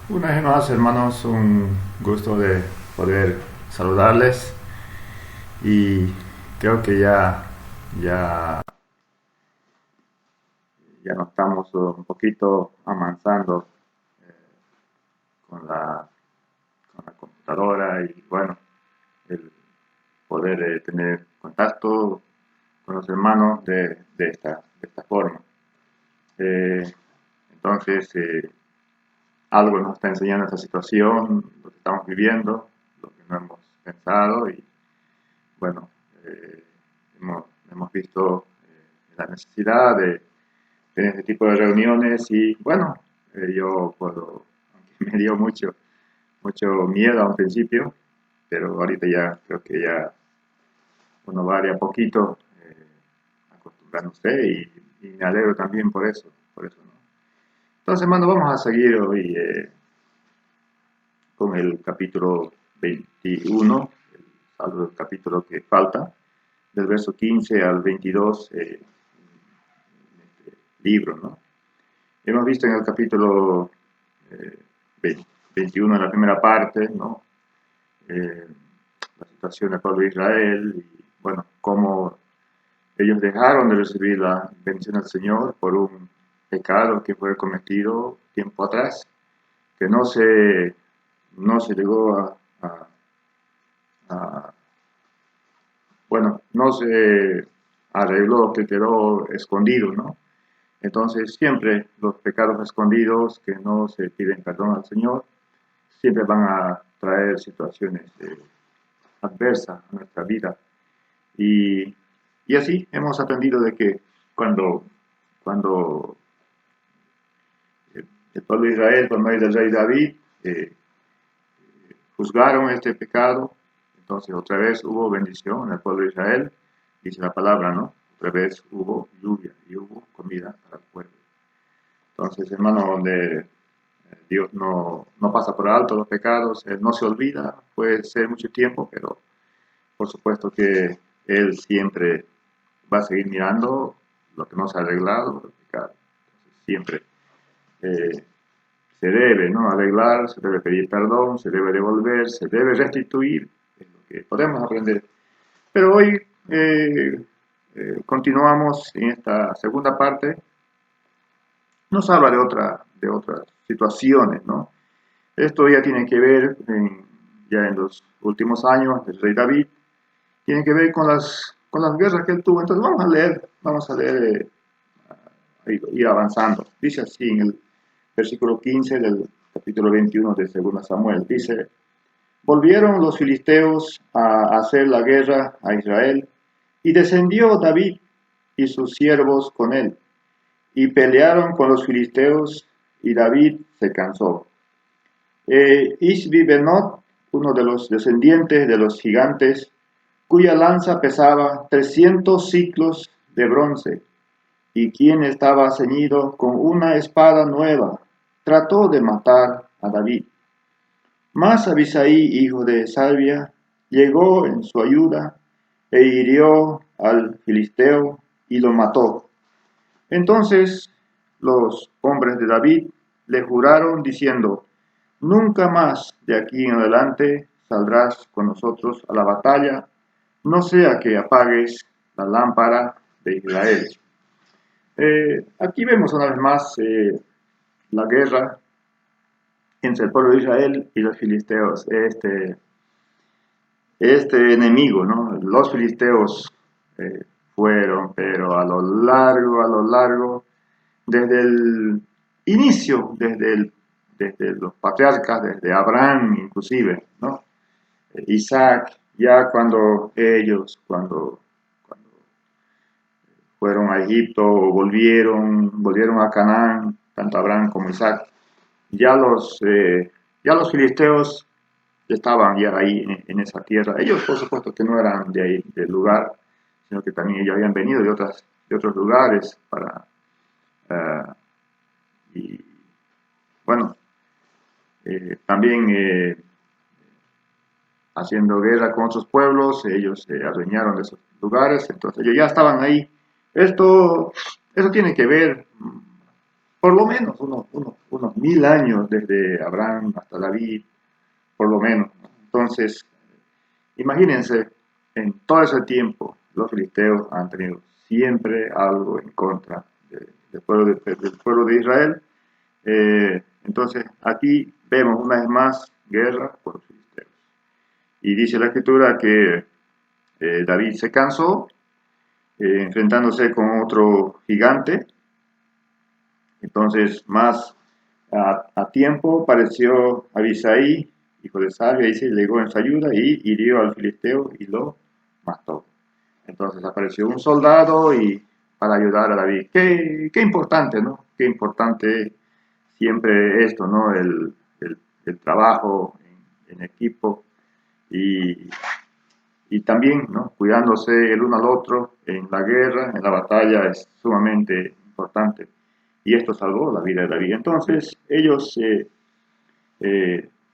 Una vez más, hermanos, un gusto de poder saludarles y creo que ya, ya nos estamos un poquito avanzando con con la computadora y bueno, el poder tener contacto con los hermanos de esta forma. Eh, entonces, algo nos está enseñando esta situación, lo que estamos viviendo, lo que no hemos pensado y bueno, eh, hemos visto la necesidad de tener este tipo de reuniones y bueno, yo puedo, aunque me dio mucho miedo a un principio, pero ahorita ya creo que ya uno va de a poquito acostumbrándose y me alegro también por eso, ¿no? Entonces, hermano, vamos a seguir hoy con el capítulo 21, el capítulo que falta, del verso 15 al 22 libro, ¿no? Hemos visto en el capítulo eh, 21, en la primera parte, ¿no? Eh, la situación del pueblo de Israel y, bueno, cómo ellos dejaron de recibir la bendición del Señor por un pecado que fue cometido tiempo atrás, que no se llegó a bueno, no se arregló, que quedó escondido, ¿no? Entonces, siempre los pecados escondidos que no se piden perdón al Señor, siempre van a traer situaciones adversas a nuestra vida. Y, y así hemos aprendido de que cuando el pueblo de Israel, por medio del rey David, eh, juzgaron este pecado, entonces otra vez hubo bendición en el pueblo de Israel, dice la palabra, ¿no? Otra vez hubo lluvia y hubo comida para el pueblo. Entonces, hermano, donde Dios no pasa por alto los pecados, Él no se olvida, puede ser mucho tiempo, pero por supuesto que Él siempre va a seguir mirando lo que no se ha arreglado, los pecados. Entonces, siempre eh, se debe, ¿no?, arreglar, se debe pedir perdón, se debe devolver, se debe restituir, es lo que podemos aprender. Pero hoy continuamos en esta segunda parte, nos habla de otras situaciones, ¿no? Esto ya tiene que ver, ya en los últimos años del rey David, tiene que ver con las guerras que él tuvo. Entonces vamos a leer, ir avanzando. Dice así en el versículo 15 del capítulo 21 de 2 Samuel, dice, volvieron los filisteos a hacer la guerra a Israel, y descendió David y sus siervos con él, y pelearon con los filisteos, y David se cansó. Isbi-Benob, uno de los descendientes de los gigantes, cuya lanza pesaba 300 ciclos de bronce, y quien estaba ceñido con una espada nueva, trató de matar a David. Mas Abisai, hijo de Salvia, llegó en su ayuda e hirió al filisteo y lo mató. Entonces los hombres de David le juraron diciendo, nunca más de aquí en adelante saldrás con nosotros a la batalla, no sea que apagues la lámpara de Israel. Aquí vemos una vez más la guerra entre el pueblo de Israel y los filisteos, este enemigo, ¿no? Los filisteos eh, fueron, pero a lo largo, desde el inicio, desde los patriarcas, desde Abraham inclusive, ¿no? Isaac, ya cuando fueron a Egipto o volvieron a Canaán, tanto Abraham como Isaac, ya los filisteos estaban ya ahí en esa tierra. Ellos, por supuesto, que no eran de ahí, del lugar, sino que también ellos habían venido de otros lugares uh, y bueno, también haciendo guerra con otros pueblos, ellos se adueñaron de esos lugares, entonces ellos ya estaban ahí. Esto tiene que ver por lo menos unos 1000 años desde Abraham hasta David, por lo menos, ¿no? Entonces, imagínense, en todo ese tiempo, los filisteos han tenido siempre algo en contra del pueblo de Israel. Entonces, aquí vemos una vez más guerra por los filisteos. Y dice la escritura que David se cansó enfrentándose con otro gigante. Entonces, más a tiempo apareció Abisai, hijo de Sabia, y llegó en su ayuda y hirió al filisteo y lo mató. Entonces apareció un soldado y para ayudar a David. Qué importante, ¿no? Qué importante siempre esto, ¿no? El trabajo en equipo y también, ¿no? Cuidándose el uno al otro en la guerra, en la batalla, es sumamente importante. Y esto salvó la vida de David. Entonces ellos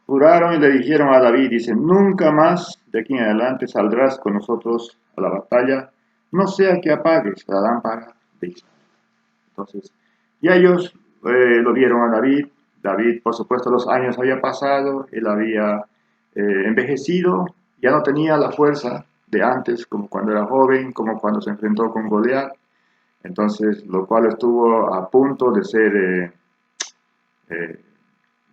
juraron y le dijeron a David, dicen, nunca más de aquí en adelante saldrás con nosotros a la batalla, no sea que apagues la lámpara de Israel. Entonces, ya ellos lo dieron a David. David, por supuesto, los años había pasado, él había envejecido, ya no tenía la fuerza de antes, como cuando era joven, como cuando se enfrentó con Goliat. Entonces, lo cual estuvo a punto de ser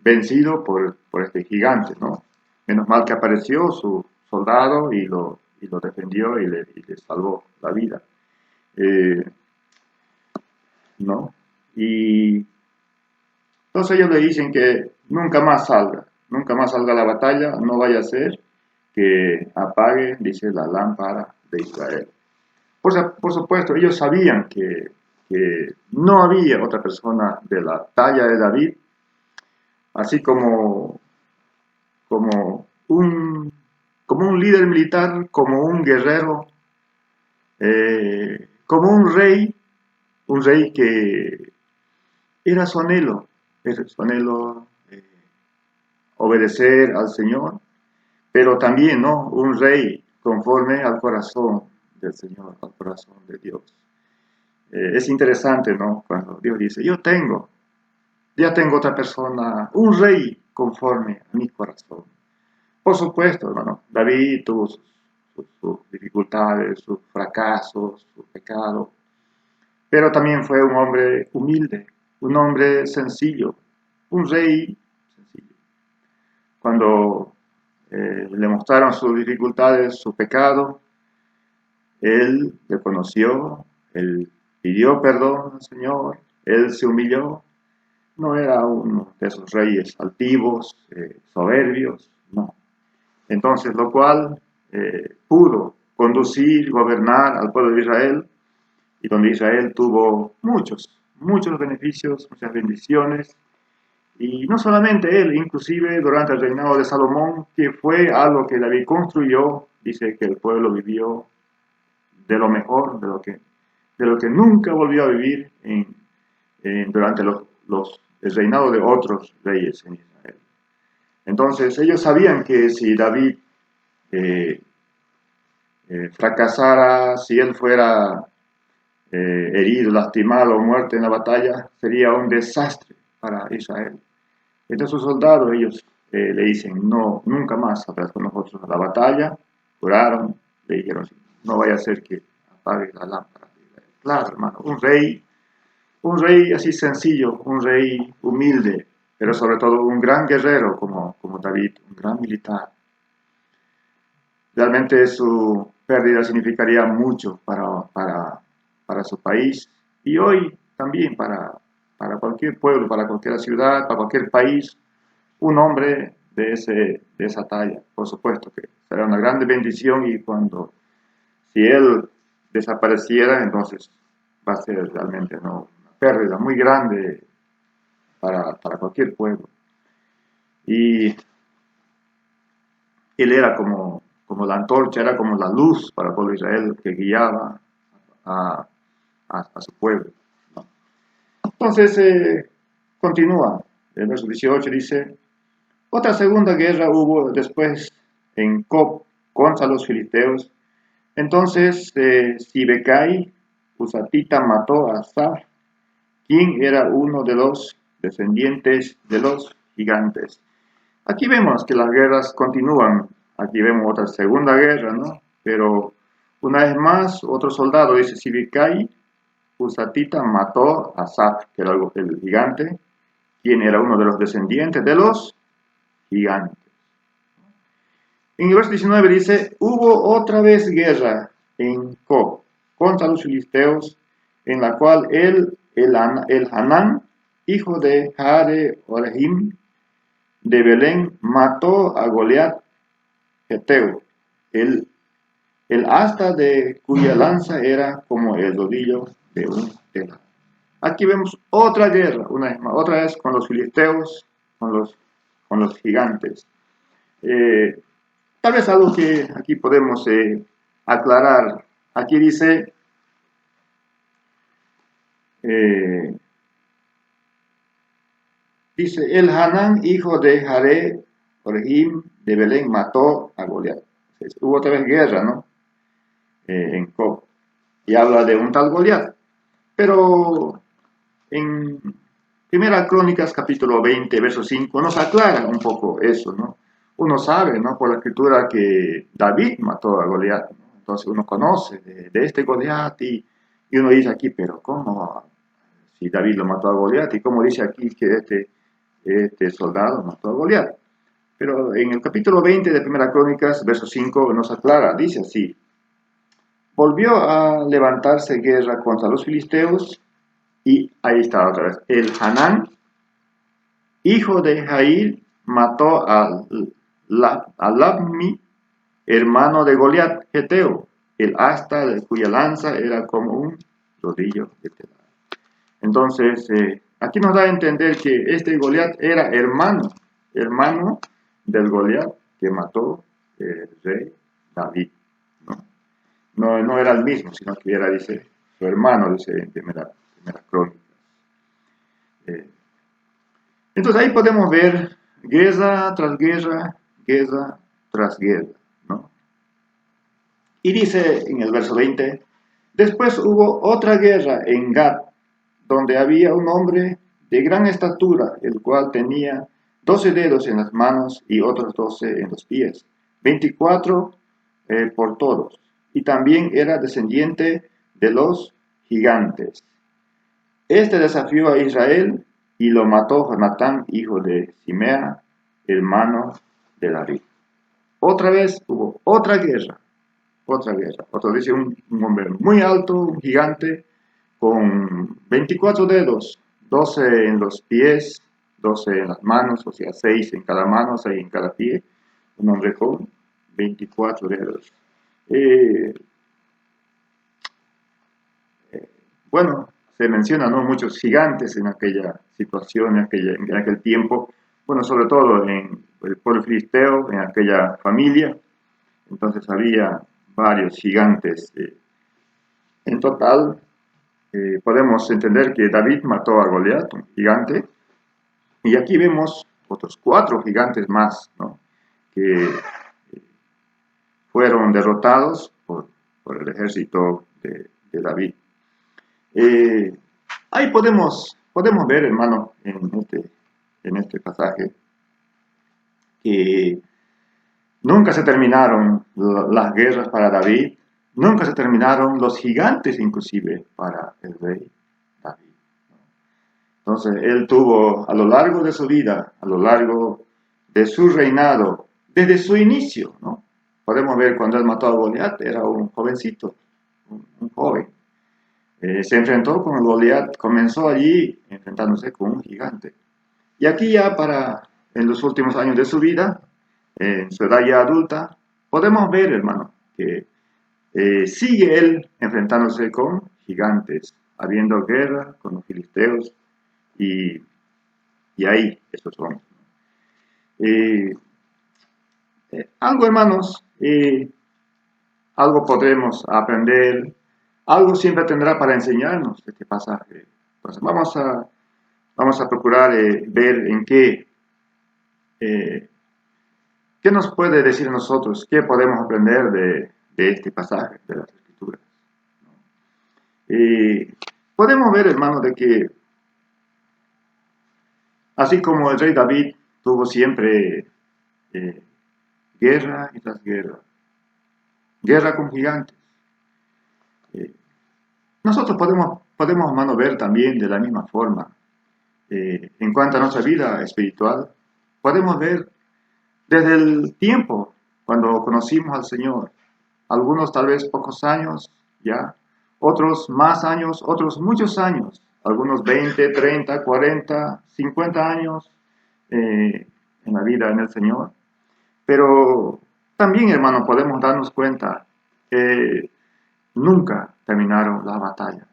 vencido por este gigante, ¿no? Menos mal que apareció su soldado y lo defendió y le salvó la vida. ¿No? Y entonces ellos le dicen que nunca más salga a la batalla, no vaya a ser que apague, dice, la lámpara de Israel. Por supuesto, ellos sabían que no había otra persona de la talla de David, así como un líder militar, como un guerrero, como un rey que era su anhelo obedecer al Señor, pero también, ¿no? Un rey conforme al corazón del Señor, al corazón de Dios. Es interesante, ¿no? Cuando Dios dice, ya tengo otra persona, un rey conforme a mi corazón. Por supuesto, ¿no? David tuvo sus dificultades, sus fracasos, sus pecados, pero también fue un hombre humilde, un hombre sencillo, un rey sencillo. Cuando le mostraron sus dificultades, su pecado, él reconoció, él pidió perdón al Señor, él se humilló. No era uno de esos reyes altivos, soberbios, no. Entonces, lo cual pudo conducir, gobernar al pueblo de Israel, y donde Israel tuvo muchos beneficios, muchas bendiciones, y no solamente él, inclusive durante el reinado de Salomón, que fue algo que David construyó, dice que el pueblo vivió de lo mejor, de lo que nunca volvió a vivir durante el reinado de otros reyes en Israel. Entonces ellos sabían que si David fracasara, si él fuera herido, lastimado o muerto en la batalla, sería un desastre para Israel. Entonces sus soldados, ellos le dicen, no, nunca más saldrás con nosotros a la batalla. Juraron, le dijeron, no vaya a ser que apague la lámpara. Claro, hermano, un rey así sencillo, un rey humilde, pero sobre todo un gran guerrero como David, un gran militar. Realmente su pérdida significaría mucho para su país y hoy también para cualquier pueblo, para cualquier ciudad, para cualquier país, un hombre de esa talla. Por supuesto que será una grande bendición y si él desapareciera, entonces va a ser realmente, ¿no?, una pérdida muy grande para cualquier pueblo. Y él era como la antorcha, era como la luz para el pueblo de Israel que guiaba a su pueblo, ¿no? Entonces, continúa. El verso 18 dice, otra segunda guerra hubo después en Cob contra los filisteos. Entonces Sibecai, Husatita, mató a Asaph, quién era uno de los descendientes de los gigantes. Aquí vemos que las guerras continúan. Aquí vemos otra segunda guerra, ¿no? Pero una vez más, otro soldado, dice Sibicai, Husatita, mató a Saf, que era el gigante, quien era uno de los descendientes de los gigantes. En el verso 19 dice, hubo otra vez guerra en Cob contra los filisteos, en la cual el Hanán, hijo de Jare Orehim, de Belén, mató a Goliat Geteo, el asta de cuya lanza era como el rodillo de un tela. Aquí vemos otra guerra, otra vez con los filisteos, con los gigantes. Tal vez algo que aquí podemos aclarar. Aquí dice, el Hanán, hijo de Jare Orehim, de Belén, mató a Goliat. Hubo otra vez guerra, ¿no? En Cob. Y habla de un tal Goliat. Pero en Primera Crónicas, capítulo 20, verso 5, nos aclara un poco eso, ¿no? Uno sabe, ¿no? Por la escritura que David mató a Goliat, ¿no? Entonces uno conoce de este Goliat y uno dice aquí, pero ¿cómo? Si David lo mató a Goliat, y cómo dice aquí que este soldado mató a Goliat. Pero en el capítulo 20 de Primera Crónicas, verso 5, nos aclara, dice así, volvió a levantarse guerra contra los filisteos, y ahí está otra vez, el Hanán, hijo de Jair, mató a Labmi, hermano de Goliat, Geteo, el asta de cuya lanza era como un rodillo de tela. Entonces, aquí nos da a entender que este Goliat era hermano del Goliat que mató el rey David. No era el mismo, sino que era, dice, su hermano, dice en primera Crónica. Entonces ahí podemos ver guerra tras guerra, guerra tras guerra, ¿no? Y dice en el verso 20, después hubo otra guerra en Gat, donde había un hombre de gran estatura, el cual tenía 12 dedos en las manos y otros 12 en los pies, 24 por todos, y también era descendiente de los gigantes. Este desafió a Israel y lo mató Jonatán, hijo de Simea, hermano de David. Otra vez hubo otra guerra. Otro dice un hombre muy alto, un gigante, con 24 dedos, 12 en los pies, 12 en las manos, o sea, 6 en cada mano, 6 en cada pie. Un hombre con 24 dedos. Bueno, se mencionan, ¿no?, muchos gigantes en aquella situación, en aquel tiempo, bueno, sobre todo en el pueblo filisteo, en aquella familia. Entonces había varios gigantes. En total, podemos entender que David mató a Goliat, un gigante, y aquí vemos otros 4 gigantes más, ¿no?, que fueron derrotados por el ejército de David. Ahí podemos ver, hermano, en este pasaje, que nunca se terminaron las guerras para David, nunca se terminaron los gigantes inclusive para el rey David. Entonces él tuvo a lo largo de su vida, a lo largo de su reinado, desde su inicio, ¿no? Podemos ver cuando él mató a Goliat, era un jovencito, un joven. Se enfrentó con Goliat, comenzó allí enfrentándose con un gigante. Y aquí ya en los últimos años de su vida, en su edad ya adulta, podemos ver, hermano, que sigue él enfrentándose con gigantes, habiendo guerra con los filisteos, y ahí esos son. Algo, hermanos, algo podremos aprender, algo siempre tendrá para enseñarnos este pasaje. Entonces vamos a procurar ver en qué nos puede decir a nosotros, qué podemos aprender de este pasaje de las Escrituras. Podemos ver, hermano, de que Así como el rey David tuvo siempre guerra y tras guerra, guerra con gigantes. Nosotros podemos, hermano, ver también de la misma forma. En cuanto a nuestra vida espiritual, podemos ver desde el tiempo cuando conocimos al Señor, algunos tal vez pocos años ya, otros más años, otros muchos años, algunos 20, 30, 40, 50 años en la vida en el Señor. Pero también, hermano, podemos darnos cuenta que nunca terminaron las batallas.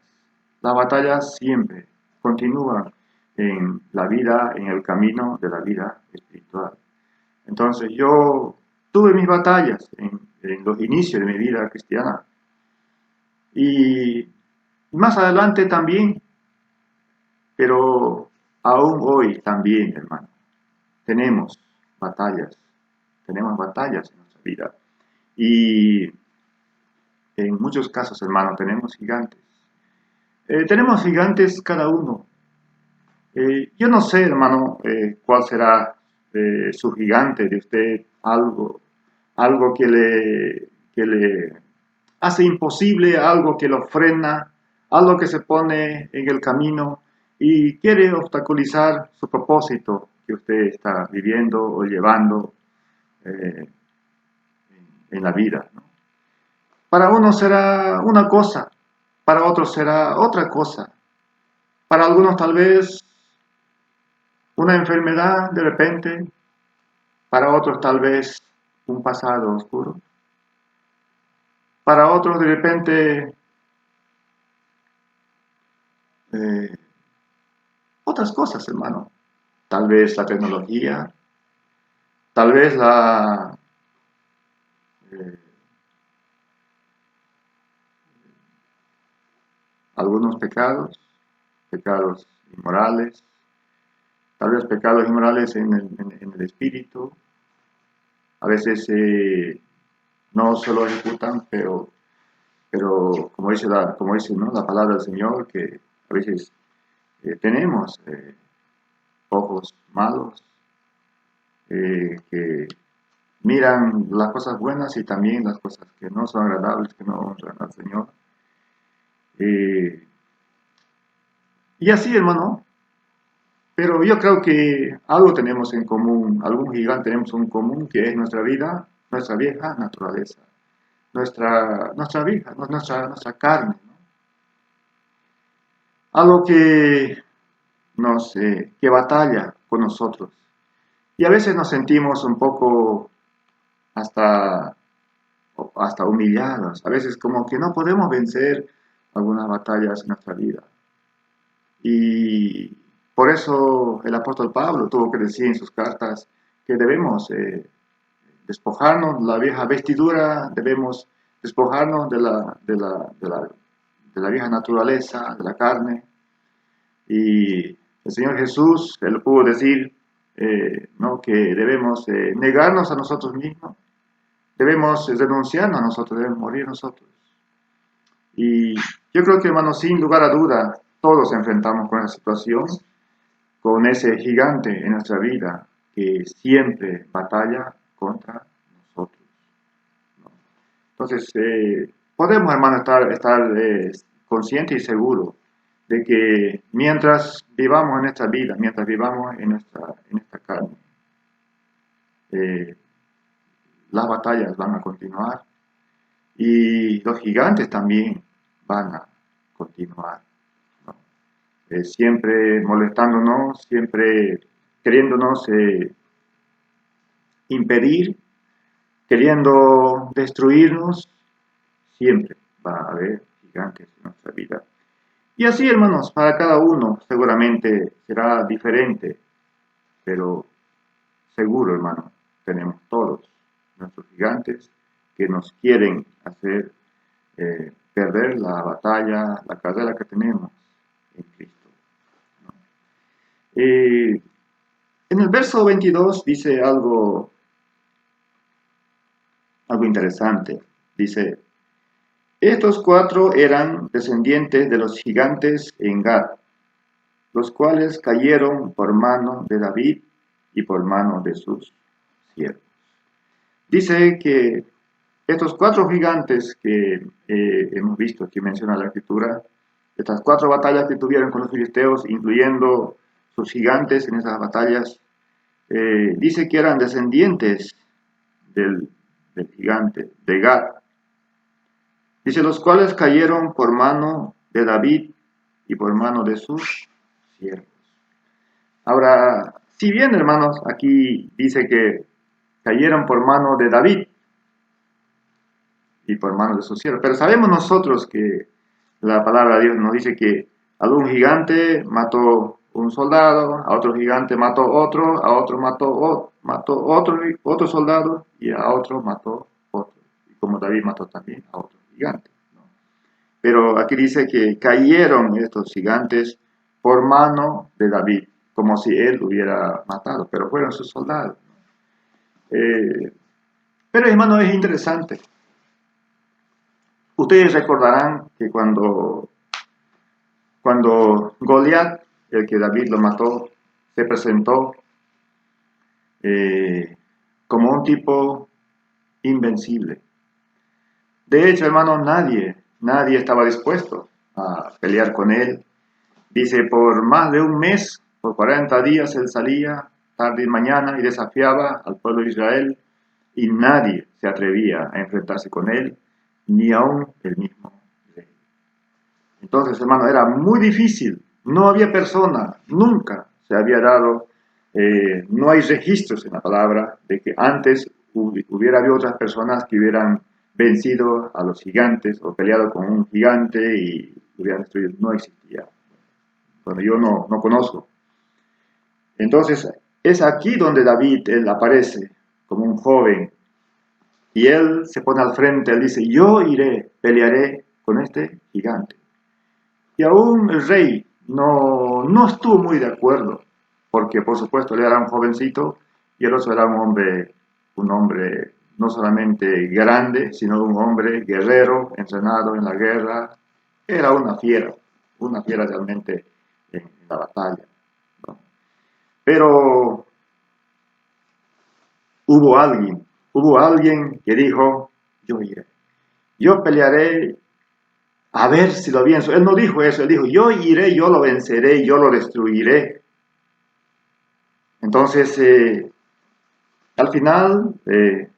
Las batallas siempre continúan en la vida, en el camino de la vida espiritual. Entonces yo tuve mis batallas en los inicios de mi vida cristiana y más adelante también, pero aún hoy también, hermano, tenemos batallas, tenemos batallas en nuestra vida y en muchos casos, hermano, tenemos gigantes. Tenemos gigantes cada uno. Yo no sé, hermano, cuál será su gigante de usted, algo que le hace imposible, algo que lo frena, algo que se pone en el camino y quiere obstaculizar su propósito que usted está viviendo o llevando eh, en la vida, ¿no? Para uno será una cosa, para otros será otra cosa, para algunos tal vez una enfermedad de repente, para otros tal vez un pasado oscuro, para otros de repente eh, otras cosas, hermano. Tal vez la tecnología, tal vez eh, algunos pecados, pecados inmorales, tal vez pecados inmorales en el espíritu. A veces no se lo ejecutan, pero como dice, ¿no?, la palabra del Señor, que a veces tenemos ojos malos que miran las cosas buenas y también las cosas que no son agradables, que no honran al Señor. Y así, hermano, pero yo creo que algo tenemos en común, algún gigante tenemos en común, que es nuestra vida, nuestra vieja naturaleza, nuestra carne, ¿no? Algo que batalla con nosotros. Y a veces nos sentimos un poco hasta, hasta humillados, a veces como que no podemos vencer algunas batallas en nuestra vida. Y por eso el apóstol Pablo tuvo que decir en sus cartas que debemos despojarnos de la vieja vestidura, debemos despojarnos de la vieja naturaleza, de la carne. Y el Señor Jesús, Él pudo decir, ¿no?, que debemos negarnos a nosotros mismos, debemos renunciarnos a nosotros, debemos morir nosotros. Y yo creo que, hermano, sin lugar a duda, todos enfrentamos con esa situación, con ese gigante en nuestra vida que siempre batalla contra nosotros, ¿no? Entonces, podemos, hermano, estar conscientes y seguros de que mientras vivamos en esta vida, mientras vivamos en esta carne, las batallas van a continuar y los gigantes también van a continuar, ¿no? Siempre molestándonos, siempre queriéndonos impedir, queriendo destruirnos, siempre va a haber gigantes en nuestra vida. Y así, hermanos, para cada uno seguramente será diferente, pero seguro, hermano, tenemos todos nuestros gigantes que nos quieren hacer perder la batalla, la carrera que tenemos en Cristo, ¿no? En el verso 22 dice algo interesante. Dice: estos 4 eran descendientes de los gigantes en Gad, los cuales cayeron por mano de David y por mano de sus siervos. Dice que estos 4 gigantes que hemos visto, que menciona la Escritura, estas 4 batallas que tuvieron con los filisteos, incluyendo sus gigantes en esas batallas, dice que eran descendientes del gigante, de Gad. Dice, los cuales cayeron por mano de David y por mano de sus siervos. Ahora, si bien, hermanos, aquí dice que cayeron por mano de David y por mano de sus siervos, pero sabemos nosotros que la palabra de Dios nos dice que a un gigante mató un soldado, a otro gigante mató otro, a otro mató otro soldado y a otro mató otro. Y como David mató también a otro gigante. ¿No? Pero aquí dice que cayeron estos gigantes por mano de David, como si él hubiera matado, pero fueron sus soldados. Pero hermano, es interesante. Ustedes recordarán que cuando Goliat, el que David lo mató, se presentó como un tipo invencible. De hecho, hermano, nadie estaba dispuesto a pelear con él. Dice, por más de un mes, por 40 días, él salía tarde y mañana y desafiaba al pueblo de Israel y nadie se atrevía a enfrentarse con él, ni aún el mismo rey. Entonces, hermano, era muy difícil. No había persona, nunca se había dado, no hay registros en la palabra de que antes hubiera habido otras personas que hubieran vencido a los gigantes o peleado con un gigante y hubieran destruido. No existía. Bueno, yo no conozco. Entonces, es aquí donde David, él aparece como un joven y él se pone al frente, él dice, yo iré, pelearé con este gigante. Y aún el rey no estuvo muy de acuerdo, porque por supuesto él era un jovencito y el otro era un hombre no solamente grande, sino un hombre guerrero, entrenado en la guerra. Era una fiera realmente en la batalla. ¿No? Pero hubo alguien que dijo, yo iré, yo pelearé a ver si lo venzo. Él no dijo eso, él dijo, yo iré, yo lo venceré, yo lo destruiré. Entonces, al final, el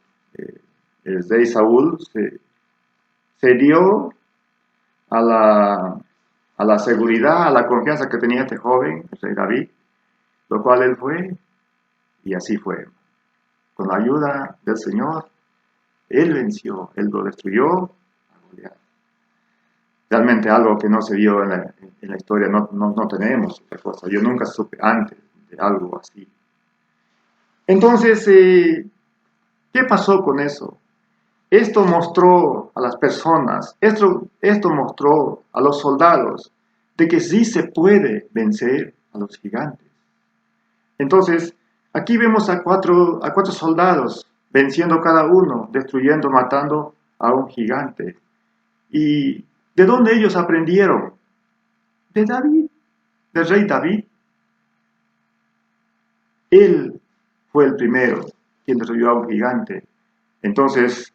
rey Saúl se dio a la seguridad, a la confianza que tenía este joven, el rey David, lo cual él fue, y así fue. Con la ayuda del Señor, él venció, él lo destruyó a Goliat. Realmente algo que no se vio en la historia, no tenemos otra cosa. Yo nunca supe antes de algo así. Entonces, ¿qué pasó con eso? Esto mostró a las personas, esto mostró a los soldados de que sí se puede vencer a los gigantes. Entonces, aquí vemos a cuatro soldados venciendo cada uno, destruyendo, matando a un gigante. ¿Y de dónde ellos aprendieron? De David, del rey David. Él fue el primero quien destruyó a un gigante. Entonces,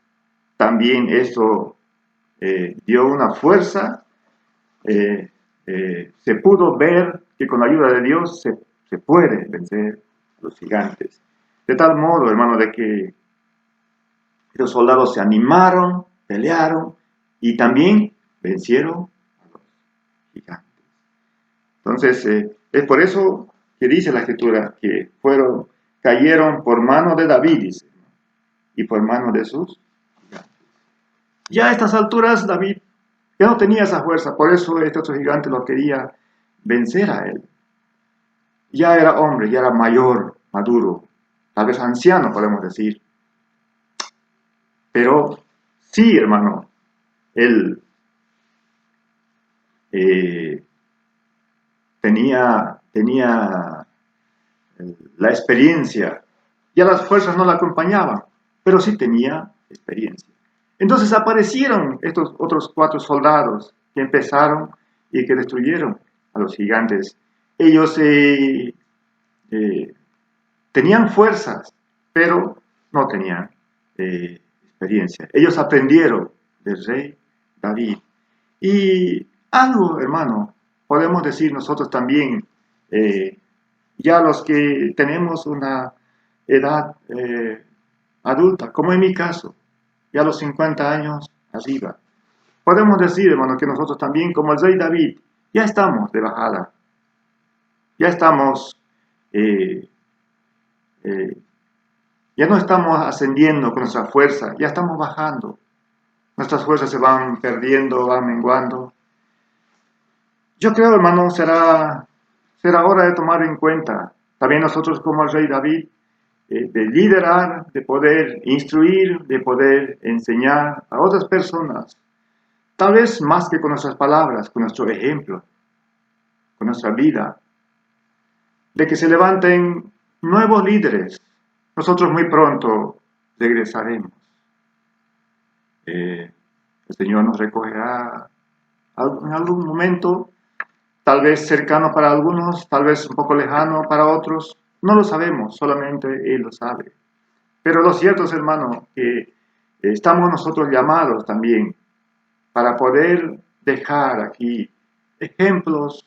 también esto dio una fuerza. Se pudo ver que con la ayuda de Dios se puede vencer a los gigantes. De tal modo, hermano, de que los soldados se animaron, pelearon y también vencieron a los gigantes. Entonces, es por eso que dice la Escritura que cayeron por mano de David, dice, y por mano de sus gigantes. Ya a estas alturas David ya no tenía esa fuerza, por eso este otro gigante lo quería vencer a él. Ya era hombre, ya era mayor, maduro, tal vez anciano podemos decir. Pero sí, hermano, él tenía la experiencia. Ya las fuerzas no la acompañaban, pero sí tenía experiencia. Entonces aparecieron estos otros 4 soldados que empezaron y que destruyeron a los gigantes. Ellos tenían fuerzas, pero no tenían experiencia. Ellos aprendieron del rey David. Y algo, hermano, podemos decir nosotros también, ya los que tenemos una edad adulta, como en mi caso, ya los 50 años arriba. Podemos decir, hermano, que nosotros también, como el rey David, ya estamos de bajada. Ya estamos, eh, eh, ya no estamos ascendiendo con nuestra fuerza, ya estamos bajando. Nuestras fuerzas se van perdiendo, van menguando. Yo creo, hermano, será hora de tomar en cuenta también nosotros como el rey David, de liderar, de poder instruir, de poder enseñar a otras personas, tal vez más que con nuestras palabras, con nuestro ejemplo, con nuestra vida, de que se levanten nuevos líderes. Nosotros muy pronto regresaremos. El Señor nos recogerá en algún momento, tal vez cercano para algunos, tal vez un poco lejano para otros. No lo sabemos, solamente Él lo sabe. Pero lo cierto es, hermano, que estamos nosotros llamados también para poder dejar aquí ejemplos,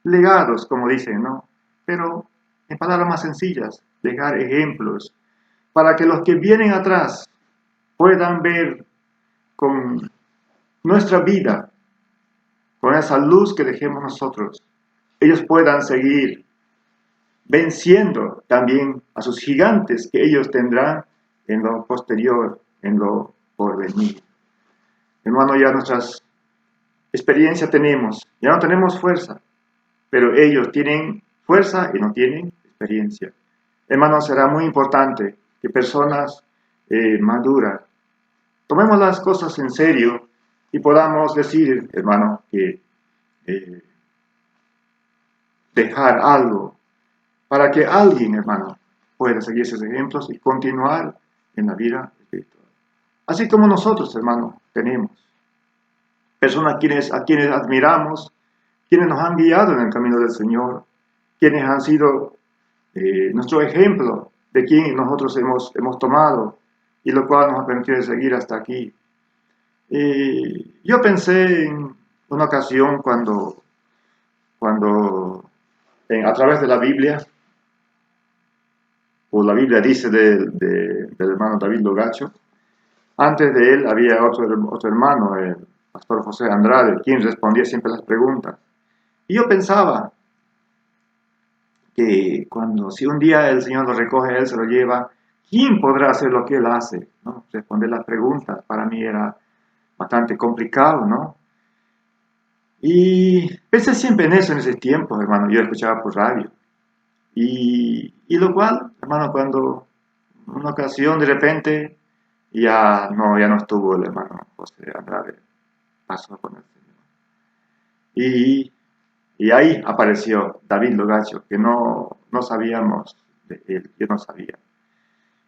legados, como dicen, ¿no? Pero en palabras más sencillas, dejar ejemplos para que los que vienen atrás puedan ver con nuestra vida, con esa luz que dejemos nosotros, ellos puedan seguir venciendo también a sus gigantes que ellos tendrán en lo posterior, en lo porvenir. Hermano, ya nuestras experiencias tenemos, ya no tenemos fuerza, pero ellos tienen fuerza y no tienen experiencia. Hermano, será muy importante que personas maduras tomemos las cosas en serio y podamos decir, hermano, que dejar algo para que alguien, hermano, pueda seguir esos ejemplos y continuar en la vida espiritual. Así como nosotros, hermano, tenemos personas a quienes admiramos, quienes nos han guiado en el camino del Señor, quienes han sido nuestro ejemplo de quien nosotros hemos tomado y lo cual nos ha permitido seguir hasta aquí. Yo pensé en una ocasión cuando a través de la Biblia, o la Biblia dice del hermano David Logacho, antes de él había otro hermano, el pastor José Andrade, quien respondía siempre las preguntas. Y yo pensaba que si un día el Señor lo recoge, Él se lo lleva, ¿quién podrá hacer lo que Él hace? ¿No? Responder las preguntas para mí era bastante complicado, ¿no? Y pensé siempre en eso en ese tiempo, hermano. Yo escuchaba por radio. Y lo cual, hermano, cuando en una ocasión de repente ya no estuvo el hermano José Andrade, pasó con el Señor. Y ahí apareció David Logacho, que no sabíamos de él, yo no sabía.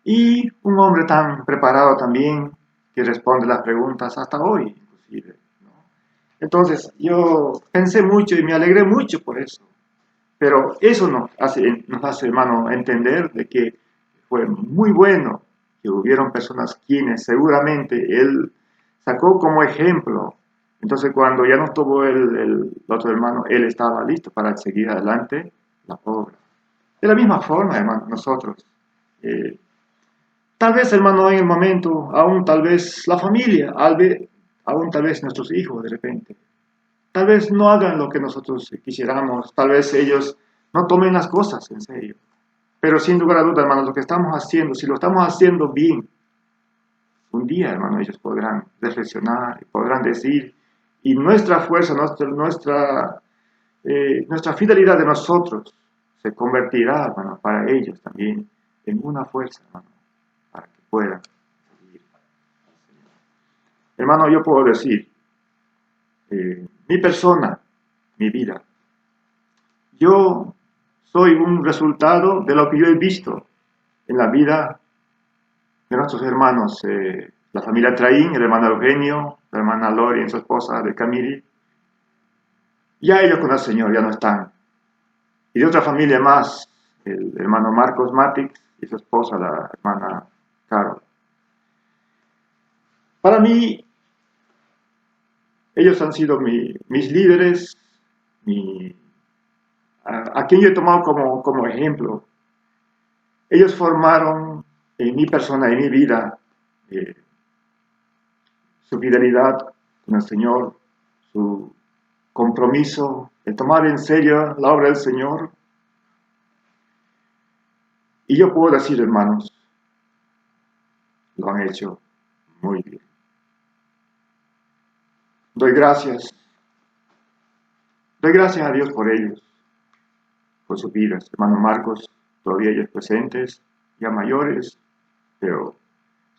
Y un hombre tan preparado también, que responde las preguntas hasta hoy, inclusive. Entonces, yo pensé mucho y me alegré mucho por eso. Pero eso nos hace, hermano, entender de que fue muy bueno que hubieron personas quienes seguramente él sacó como ejemplo. Entonces, cuando ya no estuvo el otro hermano, él estaba listo para seguir adelante la obra. De la misma forma, hermano, nosotros. Tal vez, hermano, en el momento, aún tal vez la familia, aún tal vez nuestros hijos de repente, tal vez no hagan lo que nosotros quisiéramos, tal vez ellos no tomen las cosas en serio. Pero sin lugar a duda, hermano, lo que estamos haciendo, si lo estamos haciendo bien, un día, hermano, ellos podrán reflexionar, podrán decir, y nuestra fuerza, nuestra fidelidad de nosotros se convertirá, hermano, para ellos también en una fuerza, hermano, para que puedan seguir. Hermano, yo puedo decir, mi persona, mi vida, yo soy un resultado de lo que yo he visto en la vida de nuestros hermanos, la familia Traín, el hermano Eugenio, la hermana Lori y su esposa de Camiri. Ya ellos con el Señor ya no están. y de otra familia más, el hermano Marcos Matic y su esposa, la hermana Carol. Para mí, ellos han sido mis líderes, a quien yo he tomado como ejemplo. Ellos formaron en mi persona, en mi vida, su fidelidad con el Señor, su compromiso de tomar en serio la obra del Señor. Y yo puedo decir, hermanos, lo han hecho muy bien. Doy gracias a Dios por ellos, por sus vidas. Hermano Marcos, todavía ellos presentes, ya mayores, pero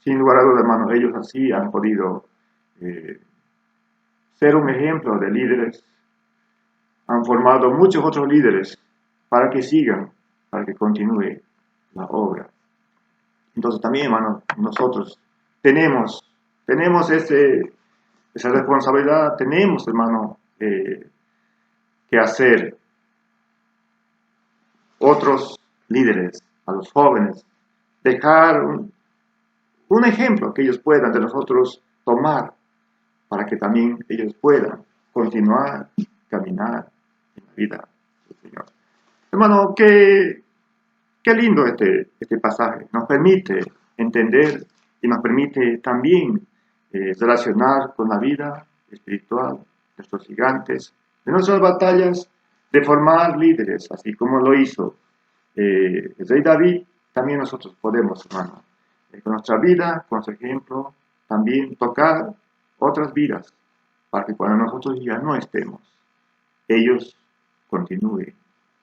sin lugar a dudas, hermanos, ellos así han podido ser un ejemplo de líderes. Han formado muchos otros líderes para que sigan, para que continúe la obra. Entonces también, hermanos, nosotros tenemos esa responsabilidad, tenemos, hermano, que hacer otros líderes, a los jóvenes, dejar un ejemplo que ellos puedan de nosotros tomar para que también ellos puedan continuar, caminar en la vida del Señor. Hermano, qué lindo este pasaje. Nos permite entender y nos permite también relacionar con la vida espiritual de nuestros gigantes, de nuestras batallas, de formar líderes, así como lo hizo el rey David. También nosotros podemos, hermano, con nuestra vida, con su ejemplo, también tocar otras vidas, para que cuando nosotros ya no estemos, ellos continúen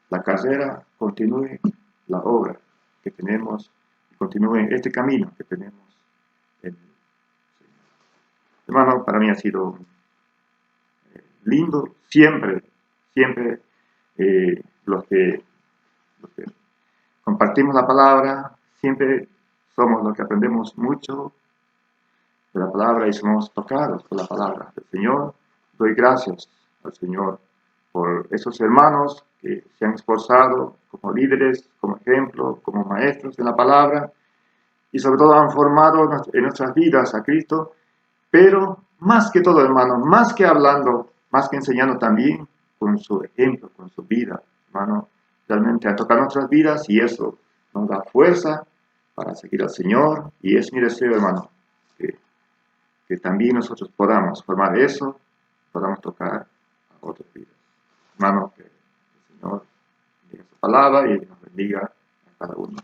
la carrera, continúen la obra que tenemos, continúen este camino que tenemos en el Señor. Hermano, para mí ha sido lindo siempre los que compartimos la palabra, siempre somos los que aprendemos mucho de la palabra y somos tocados por la palabra del Señor. Doy gracias al Señor por esos hermanos que se han esforzado como líderes, como ejemplo, como maestros en la palabra y sobre todo han formado en nuestras vidas a Cristo, pero más que todo, hermano, más que hablando, más que enseñando también con su ejemplo, con su vida, hermano, realmente han tocado nuestras vidas y eso nos da fuerza para seguir al Señor y es mi deseo, hermano, que también nosotros podamos formar eso, podamos tocar a otras vidas. Hermano, que el Señor bendiga su palabra y nos bendiga a cada uno.